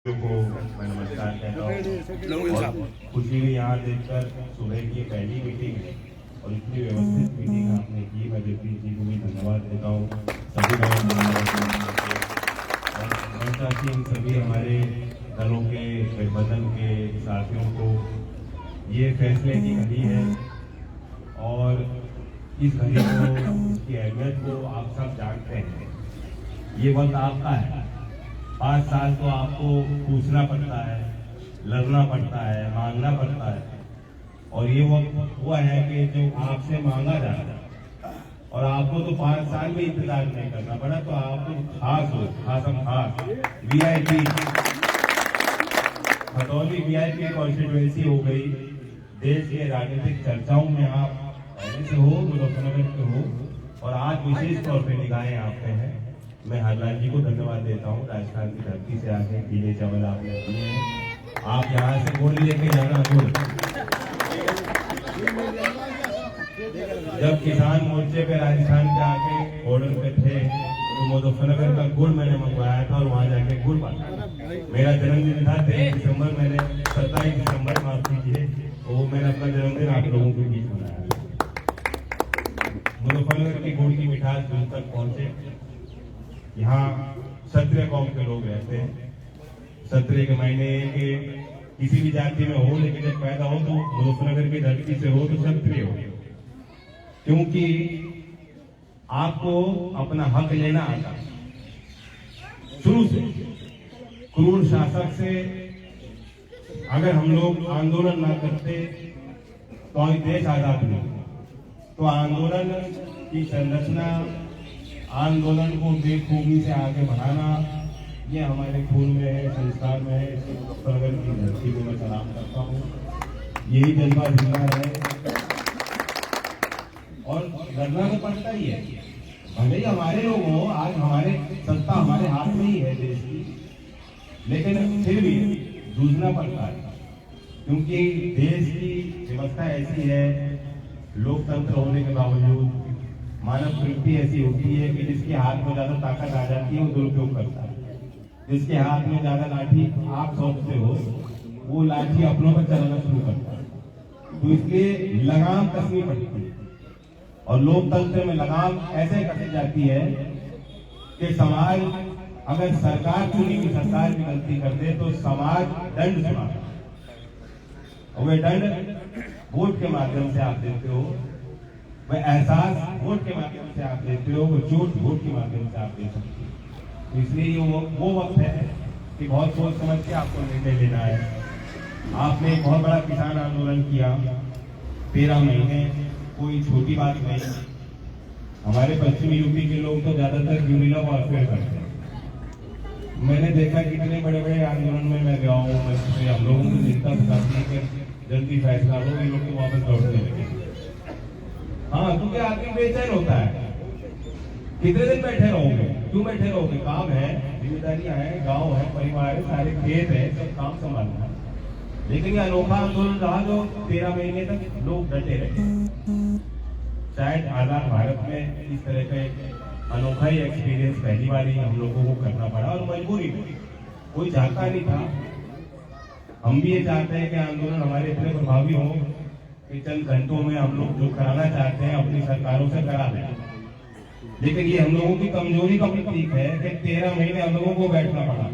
को मैं नमस्कार कहता हूँ और खुशी हुई यहाँ देखकर सुबह की पहली मीटिंग है और इतनी व्यवस्थित मीटिंग आपने की। मैं जगदीश जी को भी धन्यवाद देता हूँ, सभी इन सभी हमारे दलों के गठबंधन के साथियों को। ये फैसले की घड़ी है और इस घड़ी को, इसकी अहमियत को आप सब जानते हैं। ये वक्त आपका है। 5 साल तो आपको पूछना पड़ता है, लड़ना पड़ता है, मांगना पड़ता है और ये वक्त हुआ है कि जो आपसे मांगा जा रहा है और आपको तो 5 साल में इंतजार नहीं करना पड़ा। तो आपको खास हो, खास वीआईपी खतौली वीआईपी कॉन्स्टिट्यूएंसी हो गई। देश के राजनीतिक चर्चाओं में आप पहले से हो, मुजफ्फरनगर के हो और आज विशेष तौर पर निगाहें आप पे हैं। मैं हरलाल जी को धन्यवाद देता हूँ। राजस्थान की धरती से आके पीले चावल आपने दिए हैं। आप यहाँ से गुड़ लेके जाना। गुड़ जब किसान मोर्चे पे राजस्थान के आके बॉर्डर पे थे तो मुजफ्फरनगर का गुड़ मैंने मंगवाया था और वहाँ जाके गुड़ पाया। मेरा जन्मदिन था 23 दिसंबर, मैंने 27 दिसंबर माफ कीजिए, वो मैंने अपना जन्मदिन आप लोगों के बीच मनाया। मुजफ्फरनगर की गुड़ की मिठास दूर तक पहुंचे। यहाँ क्षत्रिय कौम के लोग रहते हैं। क्षत्रिय के मायने कि किसी भी जाति में हो, लेकिन जब पैदा हो तो मुजफ्फरनगर की धरती से हो तो क्षत्रिय हो, क्योंकि आपको अपना हक लेना आता। शुरू से क्रूर शासक से अगर हम लोग आंदोलन ना करते तो देश आजाद नहीं। तो आंदोलन की संरचना, आंदोलन को बेखूबी से आगे बढ़ाना, ये हमारे खून में है, संस्कार में है। मुजफ्फरनगर की धरती को मैं सलाम करता हूँ। यही जज्बा जिंदा है और लड़ना तो पड़ता ही है। भले ही हमारे लोग हो, आज हमारे सत्ता हमारे हाथ में ही है देश की, लेकिन फिर भी जूझना पड़ता है, क्योंकि देश की व्यवस्था ऐसी है, लोकतंत्र होने के बावजूद मानव प्रवृत्ति ऐसी होती है कि जिसके हाथ में ज्यादा ताकत आ जाती है वो दुरुपयोग करता है। जिसके हाथ में ज्यादा लाठी आप सौंपते हो वो लाठी अपनों पर चलाना शुरू करता है। तो इसलिए लगाम कसनी पड़ती है और लोकतंत्र में लगाम ऐसे कसी जाती है कि समाज, अगर सरकार चुनी हुई सरकार भी गलती कर दे तो समाज दंड सुनाता है और वह दंड वोट के माध्यम से आप देते हो, वह एहसास वोट के माध्यम से आप देते हो, वो चोट वोट के माध्यम से आप दे सकते हो। तो इसलिए वो वक्त है कि बहुत सोच समझ के आपको निर्णय लेना है। आपने एक बहुत बड़ा किसान आंदोलन किया 13 महीने, कोई छोटी बात नहीं। हमारे पश्चिमी यूपी के लोग तो ज्यादातर गुरिल्ला वॉरफेयर करते हैं। मैंने देखा कितने बड़े बड़े आंदोलन में मैं गया हूँ, हम लोगों को चिंता सताती है कि जल्दी फैसला लो, ये लोग तो वापस लौटने लगे। हाँ, क्योंकि आदमी बेचैन होता है। कितने दिन बैठे रहोगे? क्यों बैठे रहोगे? काम है, जिम्मेदारियां हैं, गांव है, परिवार है, सारे खेत है, सब काम संभालना है। लेकिन ये अनोखा आंदोलन रहा जो 13 महीने तक लोग डटे रहे। शायद आजाद भारत में इस तरह का अनोखा ही एक्सपीरियंस पहली बार ही हम लोगों को करना पड़ा और मजबूरी में, कोई चाहता नहीं था। हम भी ये चाहते हैं कि आंदोलन हमारे इतने प्रभावी हो कि चंद घंटों में हम लोग जो कराना चाहते हैं अपनी सरकारों से करा दें। लेकिन ये हम लोगों की कमजोरी का प्रतीक है कि 13 महीने हम लोगों को बैठना पड़ा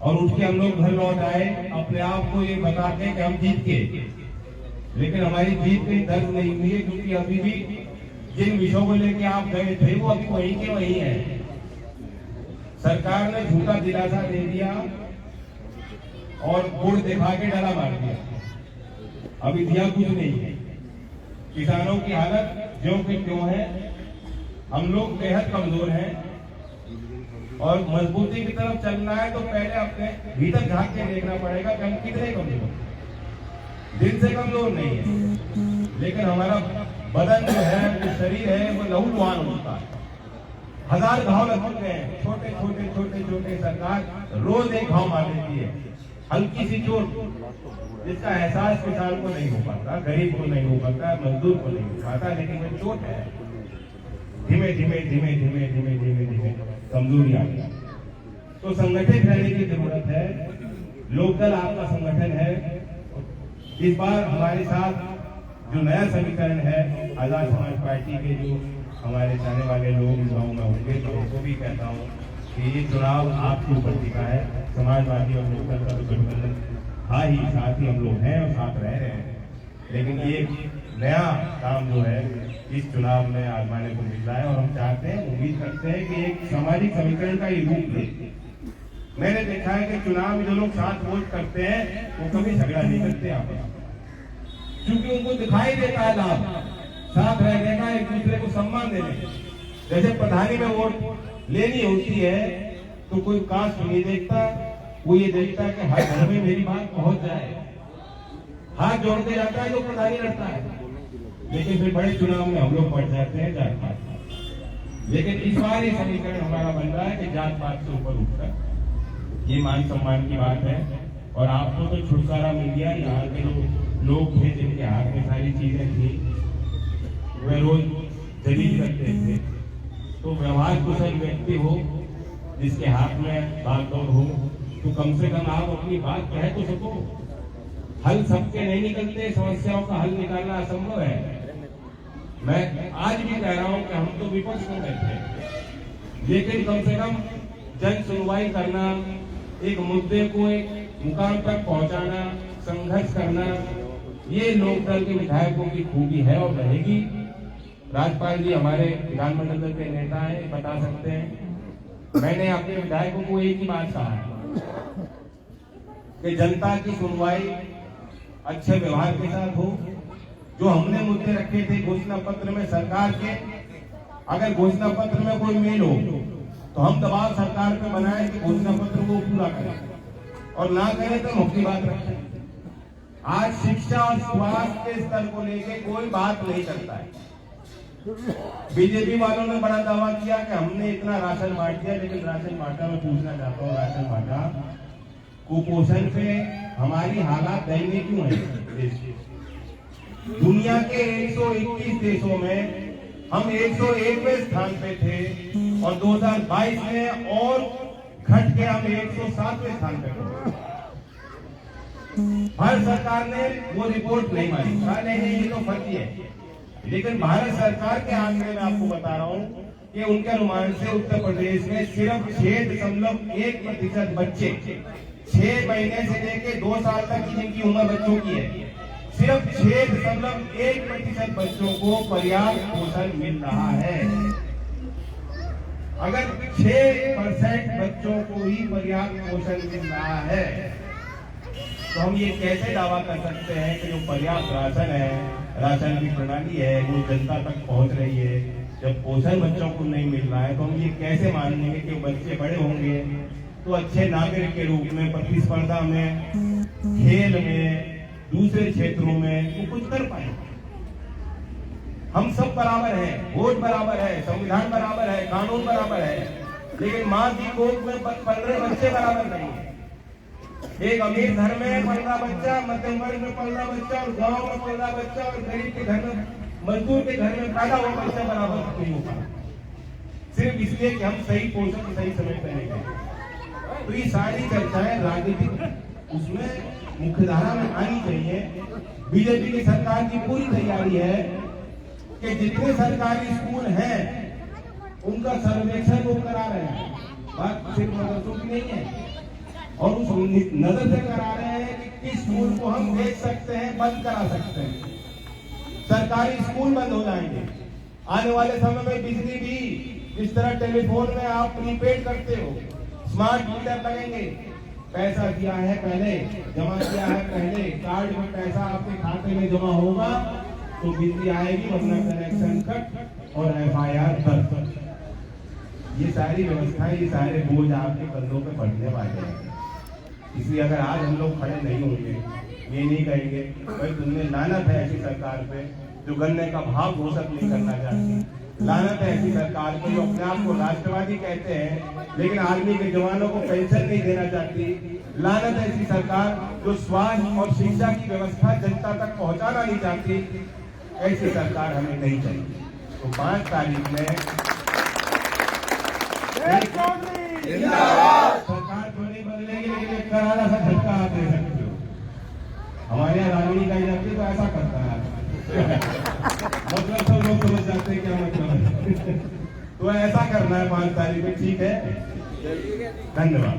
और उठ के हम लोग घर लौट आए अपने आप को ये बता के कि हम जीत के। लेकिन हमारी जीत में दर्द नहीं हुई है, क्योंकि अभी भी जिन विषयों को लेके आप गए थे वो अभी वहीं के वहीं है। सरकार ने झूठा दिलासा दे दिया और गुड़ दिखा के डरा मार दिया। अभी दिया कुछ नहीं है। किसानों की हालत ज्यों की त्यों है। हम लोग बेहद कमजोर हैं और मजबूती की तरफ चलना है तो पहले अपने भीतर झांक के देखना पड़ेगा कि हम कितने कमजोर। दिल से कमजोर नहीं है, लेकिन हमारा बदन जो है, जो शरीर है, वो लहूलुहान होता है। 1000 घाव लग चुके हैं, छोटे छोटे छोटे छोटे। सरकार रोज एक घाव मार देती है, हल्की सी चोट, जिसका एहसास किसान को नहीं हो पाता, गरीब को नहीं हो पाता, मजदूर को नहीं हो पाता, लेकिन वो चोट है। धीमे धीमे धीमे धीमे धीमे धीमे धीमे कमजोरी आ गई। तो संगठित रहने की जरूरत है। लोकदल आपका संगठन है। इस बार हमारे साथ जो नया समीकरण है, आजाद समाज पार्टी के जो हमारे चाहने वाले लोग युवाओं में होंगे, तो उनको भी कहता हूँ कि ये चुनाव आपके ऊपर टिका है। समाजवादी और लोकदल का तो गठबंधन था ही, साथ ही हम लोग हैं और साथ रह रहे हैं, लेकिन ये नया काम जो है इस चुनाव में आजमाने को मिल रहा है और हम चाहते हैं, उम्मीद करते हैं कि एक सामाजिक समीकरण का ये रूप ले। मैंने देखा है कि चुनाव में जो लोग साथ वोट करते हैं वो कभी झगड़ा नहीं करते आपस, क्योंकि उनको दिखाई देता है लाभ साथ रहने का, एक दूसरे को सम्मान देने। जैसे प्रधानी में वोट लेनी होती है तो कोई कास्ट नहीं देखता, वो ये देखता है कि हर घर में मेरी बात पहुंच जाए, हाथ जोड़ते जाता है जो प्रधानी लड़ता है। लेकिन फिर बड़े चुनाव में हम लोग बढ़ जाते हैं जात पात। लेकिन इस बार ये समीकरण हमारा बन रहा है कि जात पात से ऊपर उठकर ये मान सम्मान की बात है। और आपको तो छुटकारा मिल गया। यहाँ के लोग थे जिनके हाथ में सारी चीजें थी, वे रोज जलील करते थे। तो व्यवहार कुशल व्यक्ति हो जिसके हाथ में बागडोर हो, तो कम से कम आप अपनी बात कह तो सको। हल सबके नहीं निकलते, समस्याओं का हल निकालना असंभव है। मैं आज भी कह रहा हूं कि हम तो विपक्ष में बैठे, लेकिन कम से कम जन सुनवाई करना, एक मुद्दे को एक मुकाम तक पहुंचाना, संघर्ष करना, ये लोकदल के विधायकों की खूबी है और रहेगी। राज्यपाल जी हमारे विधानमंडल दल के नेता हैं, बता सकते हैं। मैंने अपने विधायकों को एक ही बात कहा है कि जनता की सुनवाई अच्छे व्यवहार के साथ हो। जो हमने मुद्दे रखे थे घोषणा पत्र में सरकार के, अगर घोषणा पत्र में कोई मेल हो तो हम दबाव सरकार पे बनाए कि घोषणा पत्र को पूरा करें, और ना करें तो मुख्य बात रखें। आज शिक्षा और स्वास्थ्य के स्तर को लेकर कोई बात नहीं करता है। बीजेपी वालों ने बड़ा दावा किया कि हमने इतना राशन बांट दिया, लेकिन राशन बांटा, मैं पूछना चाहता हूँ, राशन बांटा कुपोषण से हमारी हालात दयनीय क्यों है? दुनिया के 121 देशों में हम 101वें स्थान पे थे और 2022 में और घट के हम 107वें स्थान पे थे। भारत सरकार ने वो रिपोर्ट नहीं मानी, कहा नहीं ये तो फर्जी है। लेकिन भारत सरकार के आंकड़े में आपको बता रहा हूं कि उनके अनुमान से उत्तर प्रदेश में सिर्फ 6.1% बच्चे 6 महीने से लेकर 2 साल तक की जिनकी उम्र बच्चों की है, सिर्फ 6.1% बच्चों को पर्याप्त पोषण मिल रहा है। अगर 6% बच्चों को ही पर्याप्त पोषण मिल रहा है तो हम ये कैसे दावा कर सकते हैं कि जो पर्याप्त राशन है, राशन की प्रणाली है, वो जनता तक पहुंच रही है। जब पोषण बच्चों को नहीं मिल रहा है तो हम ये कैसे मान लेंगे कि बच्चे बड़े होंगे तो अच्छे नागरिक के रूप में प्रतिस्पर्धा में, खेल में, दूसरे क्षेत्रों में वो कुछ कर पाए। हम सब बराबर हैं, वोट बराबर है, संविधान बराबर है, कानून बराबर है, लेकिन माँ की गोद में 15 बच्चे बराबर नहीं है। एक अमीर घर में 15 बच्चा, मध्यम वर्ग में 15 बच्चा, और गांव में 15 बच्चा, और गरीब के घर में, मजदूर के घर में पैदा हुआ बच्चा बराबर नहीं होगा, सिर्फ इसलिए कि हम सही पोषण सही समय पर नहीं गए। तो ये सारी चर्चाएं राजनीतिक उसमें मुख्यधारा में आनी चाहिए। बीजेपी की सरकार की पूरी तैयारी है कि जितने सरकारी स्कूल हैं उनका सर्वेक्षण वो करा रहे हैं, बात सिर्फ मदरसों की नहीं है, और उस नजर से करा रहे हैं कि किस स्कूल को हम बेच सकते हैं, बंद करा सकते हैं। सरकारी स्कूल बंद हो जाएंगे। आने वाले समय में बिजली भी जिस तरह टेलीफोन में आप प्रीपेड करते हो, स्मार्ट मीटर लगेंगे। पैसा दिया है पहले, जमा किया है पहले, कार्ड में पैसा आपके खाते में जमा होगा तो बिजली आएगी, वरना कनेक्शन कट और FIR दर्ज। ये सारी व्यवस्थाएं, ये सारे बोझ आपके कंधों पे बढ़ने वाले हैं। इसलिए अगर आज हम लोग खड़े नहीं होंगे, ये नहीं कहेंगे भाई तुमने लानत है ऐसी सरकार पे जो गन्ने का भाव घोषित नहीं करना चाहती, लानत है ऐसी सरकार को जो अपने आप को राष्ट्रवादी कहते हैं लेकिन आर्मी के जवानों को पेंशन नहीं देना चाहती, लानत है ऐसी सरकार जो स्वास्थ्य और शिक्षा की व्यवस्था जनता तक पहुंचाना नहीं चाहती। ऐसी सरकार हमें नहीं चाहिए। तो 5 तारीख में सरकार थोड़ी बदलेगी लेकिन एक करारा सा झटका आप दे सकते हो। हमारे यहाँ रागनी गाई जाती है तो ऐसा करता है मतलब सब लोग समझ जाते हैं क्या मतलब है तो ऐसा करना है 5 तारीख में, ठीक है? धन्यवाद।